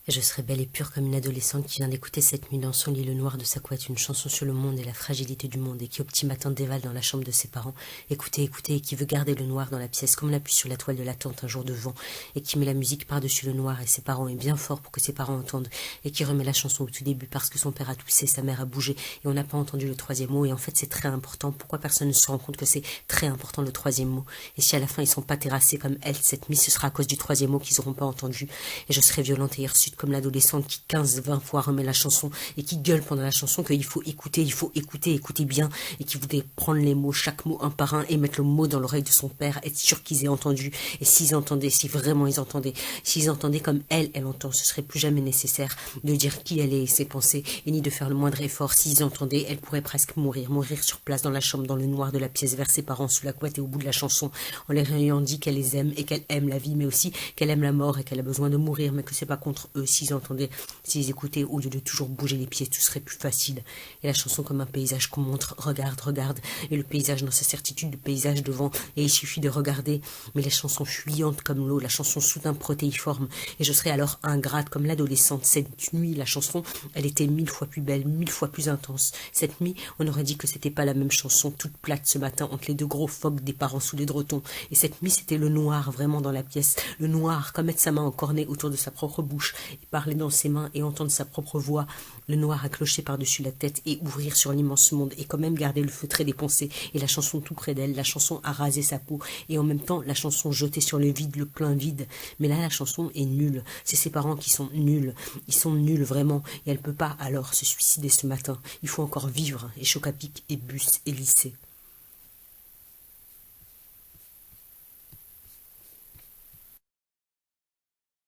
Et je serai belle et pure comme une adolescente qui vient d'écouter cette nuit dans son lit le noir de sa couette, une chanson sur le monde et la fragilité du monde, et qui au petit matin dévale dans la chambre de ses parents, écoutez, et qui veut garder le noir dans la pièce comme la pluie sur la toile de la tente un jour de vent, et qui met la musique par-dessus le noir et ses parents est bien fort pour que ses parents entendent, et qui remet la chanson au tout début parce que son père a toussé, sa mère a bougé, et on n'a pas entendu le troisième mot, et en fait c'est très important. Pourquoi personne ne se rend compte que c'est très important le troisième mot? Et si à la fin ils sont pas terrassés comme elle cette nuit, ce sera à cause du troisième mot qu'ils n'auront pas entendu. Et je serai violente et hirsute comme l'adolescente qui 15-20 fois remet la chanson et qui gueule pendant la chanson qu'il faut écouter, écouter bien, et qui voudrait prendre les mots, chaque mot un par un, et mettre le mot dans l'oreille de son père, être sûr qu'ils aient entendu. Et s'ils entendaient, si vraiment ils entendaient, s'ils entendaient comme elle entend, ce serait plus jamais nécessaire de dire qui elle est et ses pensées, et ni de faire le moindre effort. S'ils entendaient, elle pourrait presque mourir sur place dans la chambre, dans le noir de la pièce, vers ses parents sous la couette et au bout de la chanson, en leur ayant dit qu'elle les aime et qu'elle aime la vie, mais aussi qu'elle aime la mort et qu'elle a besoin de mourir, mais que c'est pas contre eux. S'ils entendaient, s'ils écoutaient, au lieu de toujours bouger les pieds, tout serait plus facile. Et la chanson comme un paysage qu'on montre, regarde, et le paysage dans sa certitude, le paysage devant, et il suffit de regarder, mais les chansons fuyantes comme l'eau, la chanson soudain protéiforme, et je serais alors ingrate comme l'adolescente. Cette nuit, la chanson, elle était 1000 fois plus belle, 1000 fois plus intense. Cette nuit, on aurait dit que c'était pas la même chanson, toute plate ce matin, entre les deux gros phoques des parents sous les drotons. Et cette nuit, c'était le noir, vraiment dans la pièce, le noir, comme mettre sa main en cornet autour de sa propre bouche, et parler dans ses mains, et entendre sa propre voix, le noir à clocher par-dessus la tête, et ouvrir sur l'immense monde, et quand même garder le feutré des pensées, et la chanson tout près d'elle, la chanson à raser sa peau, et en même temps, la chanson jetée sur le vide, le plein vide. Mais là, la chanson est nulle. C'est ses parents qui sont nuls. Ils sont nuls, vraiment, et elle peut pas alors se suicider ce matin. Il faut encore vivre, et Choc à Pic, et bus, et lycée.